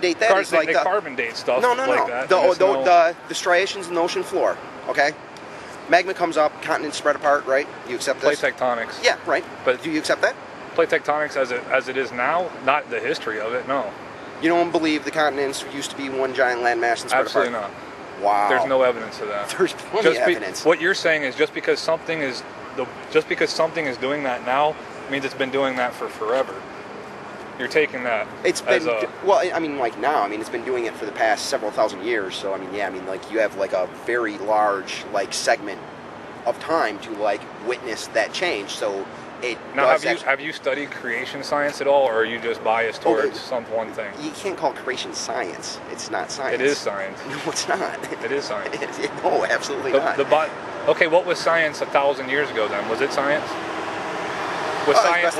Date that is like they carbon date stuff. No. Like that. The striations in the ocean floor. Okay, magma comes up, continents spread apart. Right? You accept this? Plate tectonics. Yeah, right. But do you accept that? Plate tectonics as it is now, not the history of it. No. You don't believe the continents used to be one giant landmass and spread Absolutely apart? Absolutely not. Wow. There's no evidence of that. There's plenty of evidence. What you're saying is just because something is doing that now means it's been doing that for forever. You're taking that. It's been like now. I mean, it's been doing it for the past several thousand years. So I mean, yeah. I mean, like you have like a very large like segment of time to like witness that change. So it. Now, have you studied creation science at all, or are you just biased towards one thing? You can't call creation science. It's not science. It is science. No, it's not. It is science. No, absolutely not. Okay, what was science 1,000 years ago then? Was it science? Was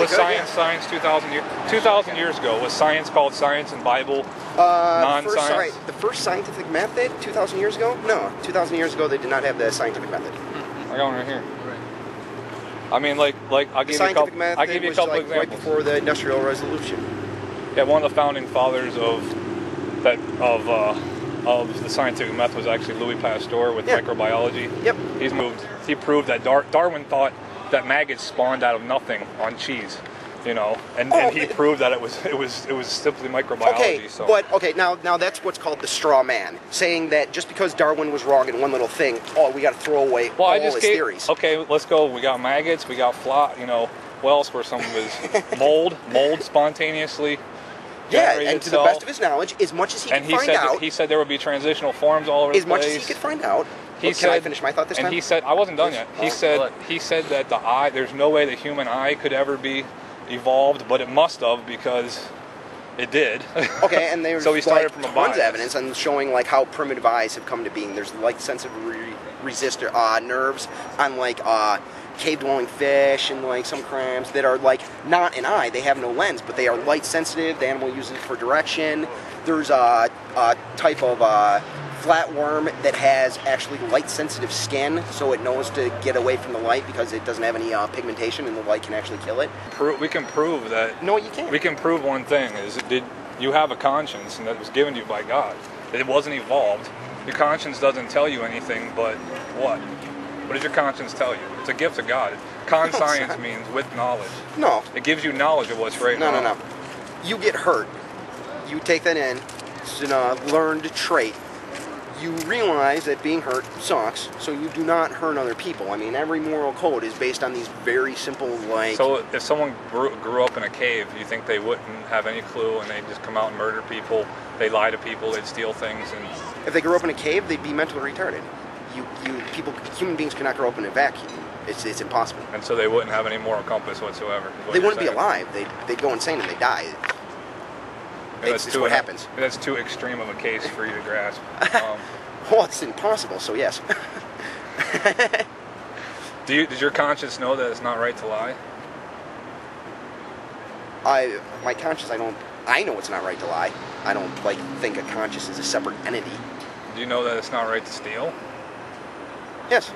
science 2,000 years ago? Was science called science and Bible non-science? The first scientific method 2,000 years ago? No, 2,000 years ago they did not have the scientific method. I got one right here. I mean, like I'll give you a couple examples. Right before the Industrial Revolution. Yeah, one of the founding fathers of the scientific method was actually Louis Pasteur with microbiology. Yep. He proved that Darwin thought that maggots spawned out of nothing on cheese, and he proved that it was simply microbiology. Now that's what's called the straw man, saying that just because Darwin was wrong in one little thing, we got to throw away all his theories. Okay, let's go. We got maggots, we got what else were some of his mold spontaneously. Yeah, and to the best of his knowledge, as much as he could find out. He said there would be transitional forms all over the place. As much as he could find out. Can I finish my thought this time? And he said, I wasn't done yet. He said that the eye, there's no way the human eye could ever be evolved, but it must have because it did. Okay, and there's so he started from a tons of evidence and showing like how primitive eyes have come to being. There's light sensitive resistor nerves on like cave-dwelling fish and like some crabs that are like not an eye. They have no lens, but they are light sensitive. The animal uses it for direction. There's a type of flatworm that has actually light-sensitive skin, so it knows to get away from the light because it doesn't have any pigmentation, and the light can actually kill it. We can prove that. No, you can't. We can prove one thing: did you have a conscience, and that was given to you by God? It wasn't evolved. Your conscience doesn't tell you anything, but what? What does your conscience tell you? It's a gift of God. Conscience means with knowledge. No. It gives you knowledge of what's right. No. You get hurt. You take that in. It's a learned trait. You realize that being hurt sucks, so you do not hurt other people. I mean, every moral code is based on these very simple, like... So if someone grew up in a cave, do you think they wouldn't have any clue and they'd just come out and murder people, they'd lie to people, they'd steal things? And if they grew up in a cave, they'd be mentally retarded. Human beings cannot grow up in a vacuum. It's impossible. And so they wouldn't have any moral compass whatsoever. They wouldn't be alive. They'd go insane and they'd die. It's what happens. That's too extreme of a case for you to grasp. Well, it's impossible, so yes. Does your conscience know that it's not right to lie? My conscience, I know it's not right to lie. I don't think a conscience is a separate entity. Do you know that it's not right to steal? Yes.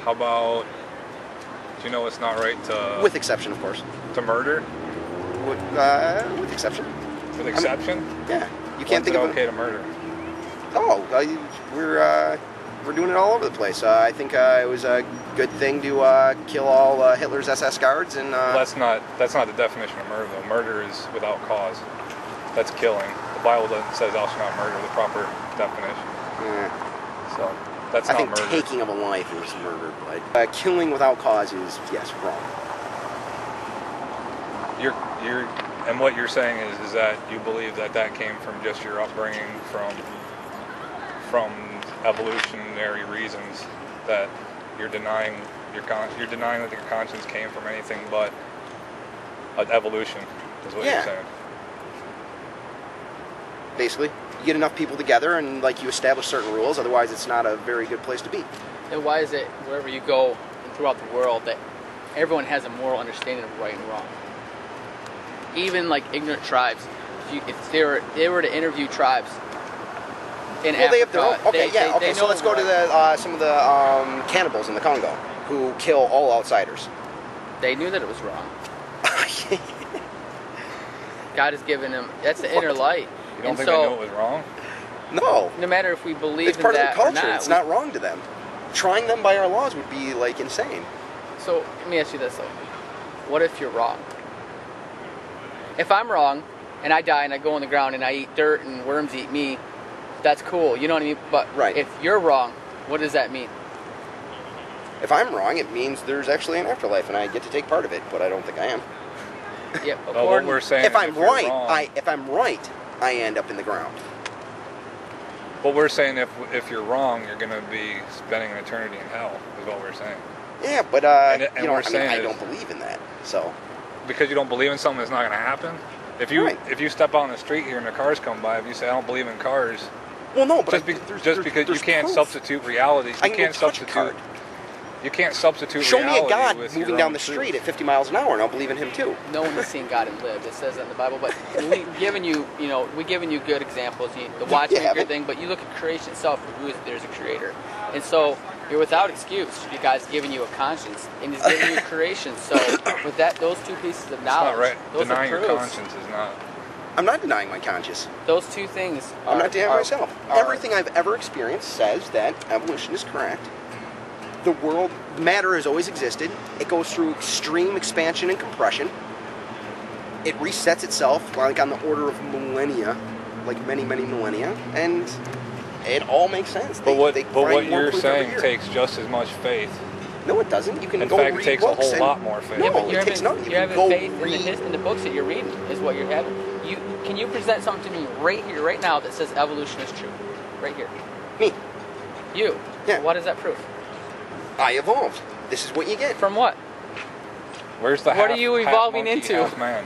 How about, do you know it's not right to... With exception, of course. To murder? With exception. With exception? Yeah. You can't think of okay to murder? Oh, we're doing it all over the place. I think it was a good thing to kill all Hitler's SS guards and... That's not the definition of murder, though. Murder is without cause. That's killing. The Bible says thou shalt not murder, the proper definition. Yeah. So that's not murder. I think taking of a life is murder, but killing without cause is, yes, wrong. And what you're saying is that you believe that came from just your upbringing, from evolutionary reasons, that you're denying that your conscience came from anything but evolution, is what you're saying. Basically, you get enough people together and you establish certain rules. Otherwise, it's not a very good place to be. And why is it wherever you go throughout the world that everyone has a moral understanding of right and wrong? Even ignorant tribes, if they were to interview tribes in Africa, they have their own. Okay, so let's go to some of the cannibals in the Congo who kill all outsiders. They knew that it was wrong. God has given them. That's the inner light. You don't And think so- they knew it was wrong? No. No matter if we believe It's in part of that the or culture. not. It's not wrong to them. Trying them by our laws would be like insane. So let me ask you this though: what if you're wrong? If I'm wrong, and I die and I go on the ground and I eat dirt and worms eat me, that's cool. You know what I mean? But Right. if you're wrong, what does that mean? If I'm wrong, it means there's actually an afterlife, and I get to take part of it. But I don't think I am. Yeah, Well, what according, we're saying If is I'm you're right, wrong, if I'm right, I end up in the ground. what we're saying, if you're wrong, you're going to be spending an eternity in hell, is what we're saying. Yeah, but And you know, we're I mean, saying I is- don't believe in that. So Because you don't believe in something that's not going to happen. If you Right. if you step out on the street here and the cars come by, if you say I don't believe in cars, well, no, but just, there's because you there's can't proof. substitute reality, you I can can't go touch a substitute. card. You can't substitute Show me a reality God with moving your down own the truth. street at 50 miles an hour, and I'll believe in him too. no one has seen God and lived. It says that in the Bible. But we're giving you good examples. The watchmaker haven't. thing, but you look at creation itself. There's a creator, and so you're without excuse. You guys giving you a conscience, and He's giving you creation. So with that, those two pieces of It's not knowledge, right. those Denying are your proofs. conscience is not. I'm not denying my conscience. Those two things. I'm not denying are- myself. are- Everything I've ever experienced says that evolution is correct. The world, matter has always existed. It goes through extreme expansion and compression. It resets itself, like on the order of millennia, like many, many millennia, and it all makes sense. But what they find what more you're proof every saying year. takes just as much faith. No, it doesn't. You can In go fact, it read takes a books whole and- lot more faith. No, Yeah, but it you're takes having, nothing. You you're can having go faith read. in the books that you're reading is what you're having. Can you present something to me right here, right now, that says evolution is true? Right here. Me. You. Yeah. What is that proof? I evolved. This is what you get. From what? Where's the What half, are you half evolving monkey, into? Half man?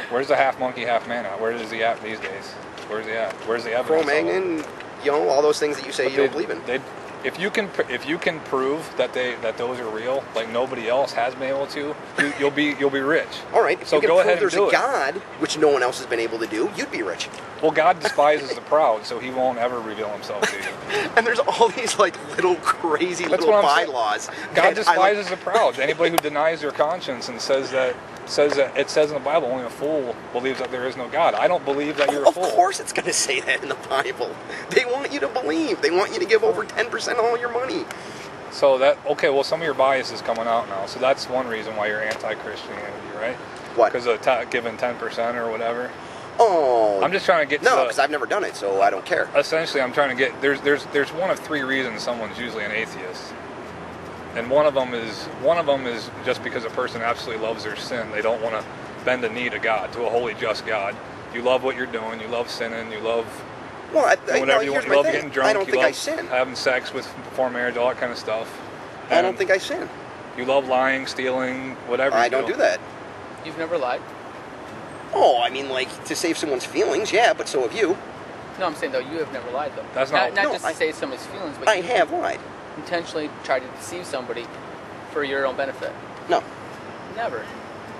Where's the half monkey, half man at? Where is he at these days? Where's he at? Where's the evidence? of it? Cro-Magnon, you know, all those things that you say But you don't believe in. If you can prove that those are real, like nobody else has been able to, you'll be rich. All right, if So you can go prove ahead and there's do a it. God, which no one else has been able to do, you'd be rich. Well, God despises the proud, so He won't ever reveal Himself to you. And there's all these like little crazy That's little what I'm saying. bylaws. God that I, like, despises the proud. Anybody who denies their conscience and says that it says in the Bible only a fool believes that there is no God. I don't believe that you're a Of fool. course it's going to say that in the Bible. They want you to believe. They want you to give over 10% of all your money. So well, some of your bias is coming out now. So that's one reason why you're anti-Christianity, right? What? Because of giving 10% or whatever. Oh. I'm just trying to get to No, the- because I've never done it, so I don't care. Essentially, I'm trying to get there's one of three reasons someone's usually an atheist, and one of them is just because a person absolutely loves their sin. They don't want to bend the knee to God, to a holy, just God. You love what you're doing. You love sinning. You love Well, doing whatever you want. You love getting drunk. I don't you think love I sin. having sex before marriage, all that kind of stuff. I don't And think I sin. you love lying, stealing, whatever. I you don't do that. You've never lied? Oh, I mean, like, to save someone's feelings, yeah, but so have you. No, I'm saying though you have never lied though. That's not- not No, just to save somebody's feelings, but I you have lied. intentionally try to deceive somebody for your own benefit. No, Never.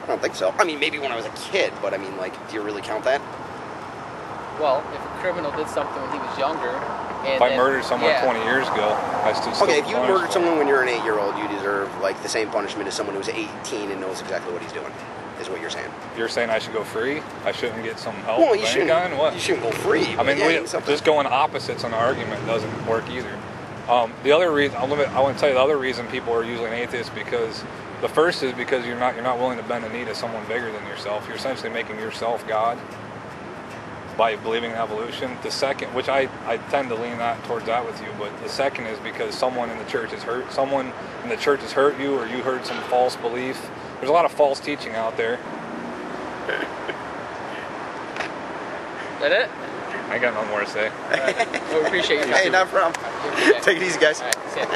I don't think so. I mean, maybe when I was a kid, but I mean, like, do you really count that? Well, if a criminal did something when he was younger, and If I then- murdered someone yeah. 20 years ago, I still Okay, if you punished murdered for it. someone when you're an 8-year-old, you deserve, like, the same punishment as someone who's 18 and knows exactly what he's doing, is what you're saying. You're saying I should go free? I shouldn't get some help? Well, of you any shouldn't, kind? What? you shouldn't go free. I but mean, yeah, you need something. just going opposites on an argument doesn't work either. The other reason I want to tell you the other reason people are usually an atheist, because the first is because you're not willing to bend the knee to someone bigger than yourself. You're essentially making yourself God by believing in evolution. The second, which I tend to lean towards that with you, but the second is because someone in the church has hurt you, or you heard some false belief. There's a lot of false teaching out there. That it? I ain't got nothing more to say. All right. Well, we appreciate your time. Hey, not a problem. Okay. Take it easy, guys. All right. See ya.